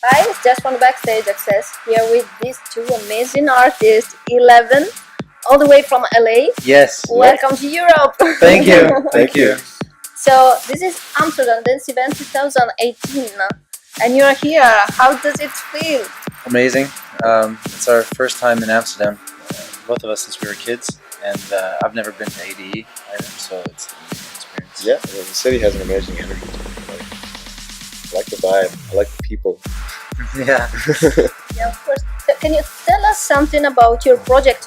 Hi, it's just from the backstage access here with these two amazing artists, Elevven, all the way from LA. Yes. Welcome to Europe. Thank you. Thank you. So this is Amsterdam Dance Event 2018, and you're here. How does it feel? Amazing. It's our first time in Amsterdam, both of us since we were kids, and I've never been to ADE either, so it's an amazing experience. Yeah, well, the city has an amazing energy. I like the vibe. I like the people. Yeah. Yeah, of course. Can you tell us something about your project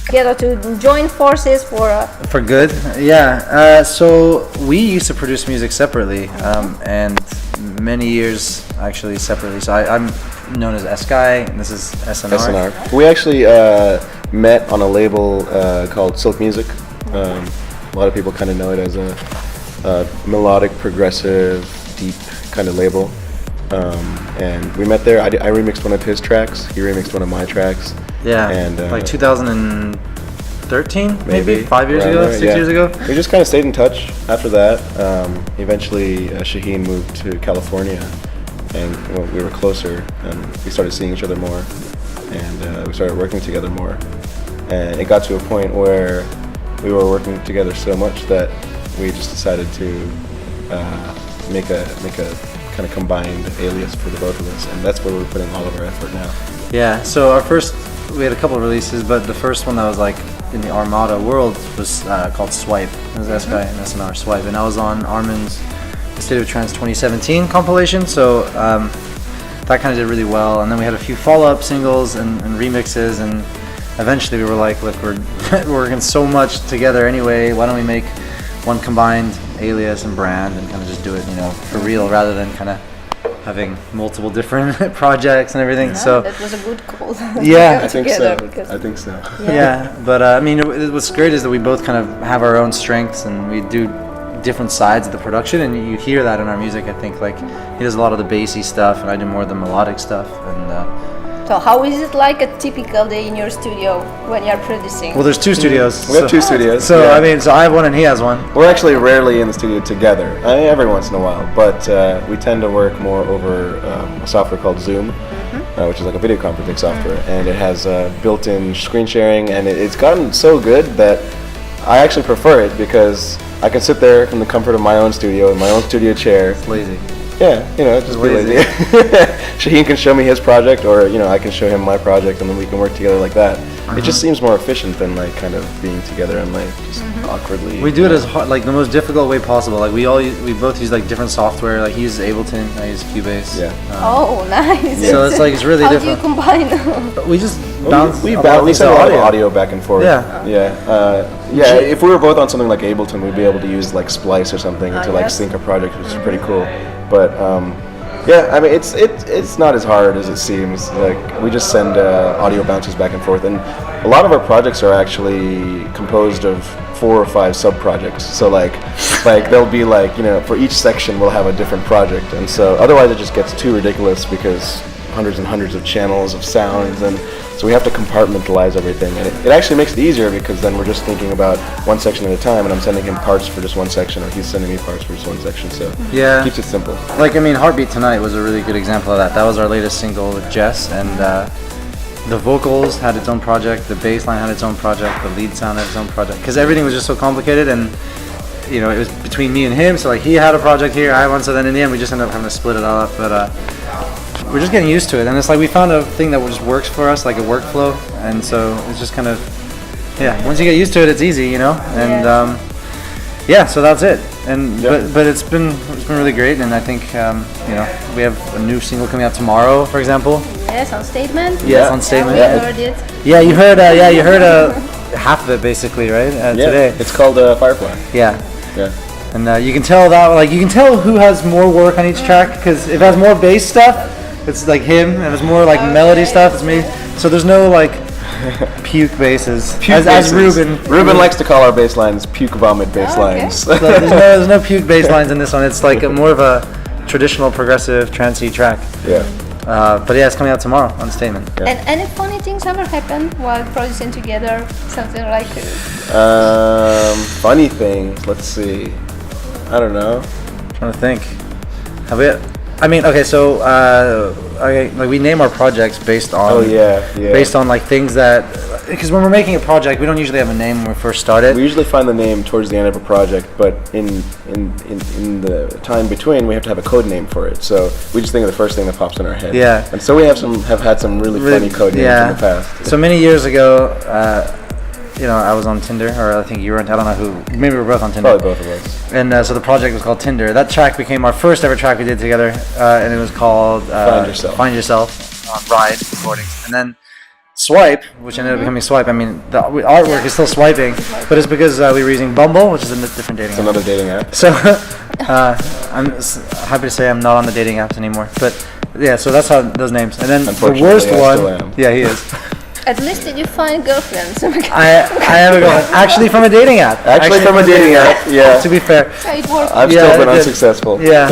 together to join forces For good? Yeah. So we used to produce music separately, and many years actually separately. So I'm known as Eskai, and this is SNR. SNR. We actually met on a label called Silk Music. A lot of people kind of know it as a melodic, progressive, deep kind of label. And we met there. I remixed one of his tracks. He remixed one of my tracks. Yeah. And like 2013, maybe 5 years ago, there, 6 years ago. We just kind of stayed in touch after that. Eventually, Shaheen moved to California, and we were closer, and we started seeing each other more, and we started working together more. And it got to a point where we were working together so much that we just decided to make a kind of combined alias for the both of us, and that's where we're putting all of our effort now. Yeah, so we had a couple of releases, but the first one that was like in the Armada world was called Swipe. It was Eskai and SNR Swipe, and I was on Armin's State of Trance 2017 compilation, so that kind of did really well. And then we had a few follow-up singles and remixes, and eventually we were like, look, we're working so much together anyway, why don't we make one combined alias and brand and kind of just do it, for real, rather than kind of having multiple different projects and everything. Yeah, so that was a good call. Yeah, I think so. I think so. Yeah, but what's great is that we both kind of have our own strengths, and we do different sides of the production, and you hear that in our music. I think like he does a lot of the bassy stuff, and I do more of the melodic stuff. And so how is it like a typical day in your studio when you're producing? well, there's two studios. We have two studios. So yeah. so I have one and he has one. We're actually rarely in the studio together, every once in a while, but we tend to work more over a software called Zoom, which is like a video conferencing software, and it has built-in screen sharing, and it's gotten so good that I actually prefer it because I can sit there from the comfort of my own studio in my own studio chair. It's lazy. Yeah, just be lazy. Shaheen can show me his project, or I can show him my project, and then we can work together like that. It just seems more efficient than like kind of being together and like just awkwardly. We do it as hard, like the most difficult way possible. Like we both use like different software. Like he uses Ableton, I use Cubase. Yeah. Oh, nice. So it's really How different. do you combine? We just bounce. We send a lot of audio back and forth. Yeah. Yeah. If we were both on something like Ableton, we'd be able to use like Splice or something to like yes. sync a project, which is pretty cool. But yeah, I mean it's not as hard as it seems. Like we just send audio bounces back and forth, and a lot of our projects are actually composed of 4 or 5 sub projects. So like they'll be like for each section we'll have a different project, and so otherwise it just gets too ridiculous because hundreds and hundreds of channels of sounds, and so we have to compartmentalize everything, and it actually makes it easier because then we're just thinking about one section at a time, and I'm sending him parts for just one section, or he's sending me parts for just one section, so it keeps it simple. Like Heartbeat Tonight was a really good example of that. That was our latest single with Jess, and the vocals had its own project, the bass line had its own project, the lead sound had its own project, because everything was just so complicated, and it was between me and him, so like he had a project here, I had one, so then in the end we just ended up having to split it all up, but we're just getting used to it, and it's like we found a thing that just works for us, like a workflow, and so it's just kind of, once you get used to it, it's easy, and so that's it, and but it's been really great, and I think we have a new single coming out tomorrow, for example. Yes, on Statement. Yes, on Statement. Yeah, we heard it. Yeah, you heard half of it basically, right? Today. It's called Firefly. Yeah. And you can tell you can tell who has more work on each track, because if it has more bass stuff, it's like him, and if it's more like melody stuff, it's me. So there's no like puke basses. As Ruben likes to call our bass lines puke vomit bass lines. So there's no puke bass lines in this one. It's like more of a traditional progressive trancey track. Yeah. But it's coming out tomorrow on Statement. Yeah. And any funny things ever happen while producing together? Something like funny things. Let's see. I don't know. I'm trying to think. I mean, okay, so like we name our projects based on. Oh yeah. Based on like things that, because when we're making a project, we don't usually have a name when we first start it. We usually find the name towards the end of a project, but in the time between, we have to have a code name for it. So we just think of the first thing that pops in our head. Yeah. And so we have had some really funny code names in the past. So many years ago, I was on Tinder, or I think you weren't. I don't know who. Maybe we were both on Tinder. Probably both of us. And so the project was called Tinder. That track became our first ever track we did together, and it was called Find Yourself on Ride Recordings. And then Swipe, which ended up becoming Swipe. I mean, the artwork is still swiping, but it's because we were using Bumble, which is a different dating app. It's another dating app. So I'm happy to say I'm not on the dating apps anymore. But yeah, so that's how those names. And then the worst one. Yeah, he is. At least did you find girlfriends? I have a girlfriend. Actually from a dating app. Actually from a dating app, yeah. To be fair. So it worked. I've still been unsuccessful. Yeah.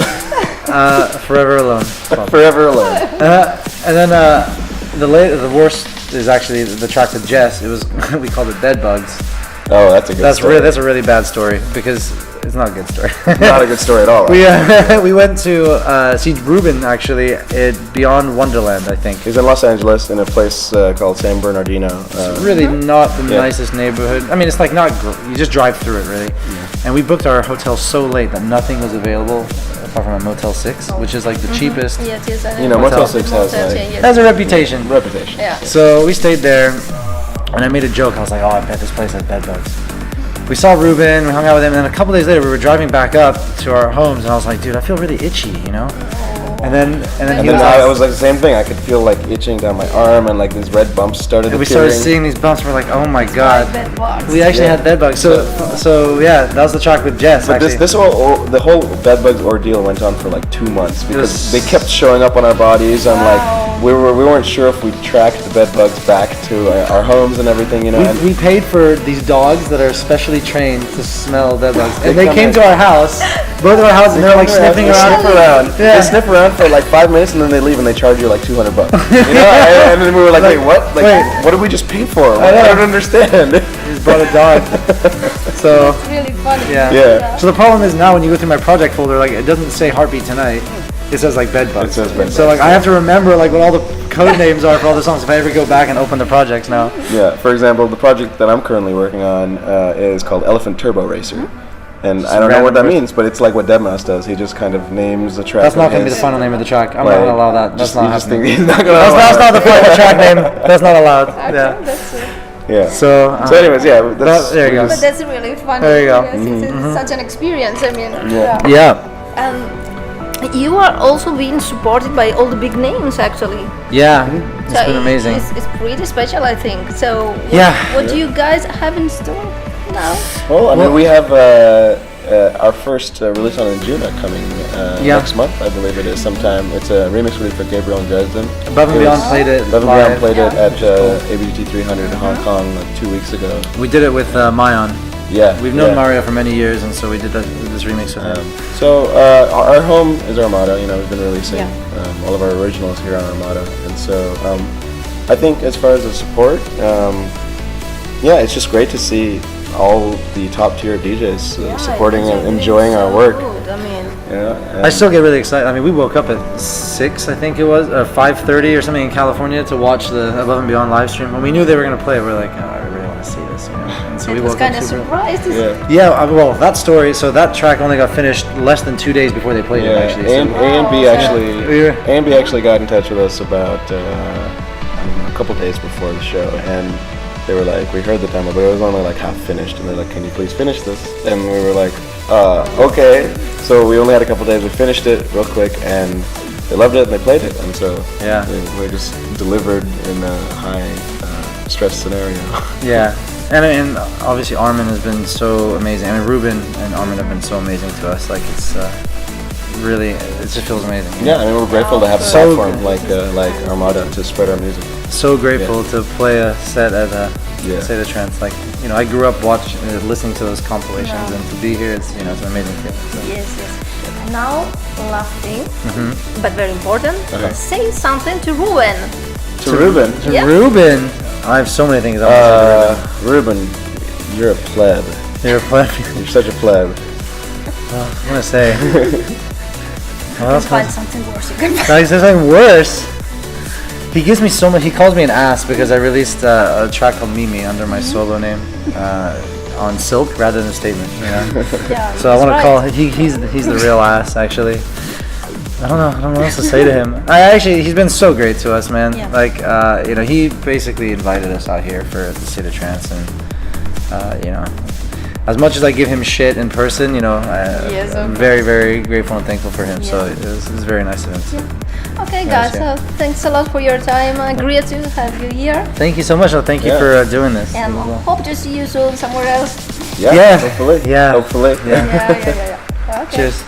Forever alone. Forever alone. And then the worst is actually the track with Jess. It was we called it Bed Bugs. Oh, that's a good story. That's a really bad story because it's not a good story. Not a good story at all. Right? We went to see Ruben actually at Beyond Wonderland, I think. He's in Los Angeles in a place called San Bernardino. It's really not the nicest neighborhood. I mean, it's like not. You just drive through it really. Yeah. And we booked our hotel so late that nothing was available apart from a Motel 6, which is like the cheapest. Yes, I know. Motel 6 has a reputation. Yeah. So we stayed there, and I made a joke. I was like, "Oh, I bet this place has bed bugs." We saw Ruben, we hung out with him, and then a couple days later, we were driving back up to our homes, and I was like, "Dude, I feel really itchy," you know. And then I was like the same thing. I could feel like itching down my arm, and like these red bumps started. And we started seeing these bumps. We're like, "Oh my god!" Bed bugs. We actually had bed bugs. So yeah, that was the track with Jess. But the whole bed bugs ordeal went on for like 2 months because they kept showing up on our bodies, and like we weren't sure if we tracked the bed bugs back to our homes and everything, you know. We paid for these dogs that are specially trained to smell bed bugs, and they came to our house, both of our houses, and they're like sniffing around. Yeah. They sniff around for like 5 minutes, and then they leave, and they charge you like $200. You know, and then we were like, wait, what? Like, what did we just pay for? I don't understand. We just brought a dog. So it's really funny. Yeah. So the problem is now when you go through my project folder, like it doesn't say Heartbeat Tonight. It says like bed bugs. It says bed bugs. So like I have to remember like what all the code names are for all the songs if I ever go back and open the projects now. Yeah. For example, the project that I'm currently working on is called Elephant Turbo Racer. And I don't know what that means, but it's like what Deadmau5 does. He just kind of names the track. That's not going to be the final name of the track. I'm not going to allow that. That's not happening. He's not gonna allow that's not the final track name. That's not allowed. Okay, Yeah. that's it. Yeah. So anyways, yeah. there you go. But that's really funny. There you go. It's such an experience. I mean, Yeah. you are also being supported by all the big names, actually. Yeah. It's So been amazing. It's pretty special, I think. So Yeah. what do you guys have in store now? Well, I mean, we have our first release on Injuna coming next month, I believe it is sometime. It's a remix release for Gabriel and Dresden. Above and Beyond played it. Above and Beyond played it at ABGT 300 in Hong Kong like 2 weeks ago. We did it with Mayan. Yeah. We've known Mario for many years, and so we did this remix with him. So our home is Armada. You know, we've been releasing all of our originals here on Armada, and so I think as far as the support, it's just great to see all the top tier DJs supporting and enjoying our work. Good. I mean, I still get really excited. I mean, we woke up at 6, I think it was, or 5:30 or something in California to watch the Above and Beyond live stream. When we knew they were going to play it, we were like, oh, I really want to see this. You know? And so it was kind of surprised. Well, that story. So that track only got finished less than 2 days before they played it. Actually, A&B actually got in touch with us about a couple days before the show, and they were like, we heard the demo, but it was only like half finished, and they're like, can you please finish this? And we were like, okay. So we only had a couple days. We finished it real quick, and they loved it, and they played it, and so we just delivered in a high stress scenario. Yeah. And obviously Armin has been so amazing. I mean, Ruben and Armin have been so amazing to us. Like it's really, it just feels amazing. Yeah, I mean, we're grateful to have a platform like Armada to spread our music. So grateful to play a set at Say the Trance. Like, you know, I grew up listening to those compilations, and to be here, it's it's an amazing feeling. So. Yes. Now, last thing, but very important. Say something to Ruben. To Ruben. Ruben. I have so many things I want to say to Ruben. Ruben, you're a pleb. You're a pleb. You're such a pleb. Well, I'm gonna say. Find something worse. You can find something worse. He gives me so much. He calls me an ass because I released a track called Mimi under my solo name on Silk rather than Statement. You know. Yeah, So I want to right. call. He's the real ass actually. I don't know what else to say to him. He's been so great to us, man. Yeah. Like, you know, he basically invited us out here for the State of Trance, and you know, as much as I give him shit in person, you know, Yes, I'm of very, very grateful and thankful for him. So Yeah. it was very nice of him. So. Okay, Yes, guys. yeah. So thanks a lot for your time. Great to have you here, Thank you so much. Well, thank you Yeah. for doing this. and as well. hope to see you soon somewhere else. Yeah, Yeah. hopefully. Yeah. Hopefully. Yeah. Yeah. Okay. Cheers.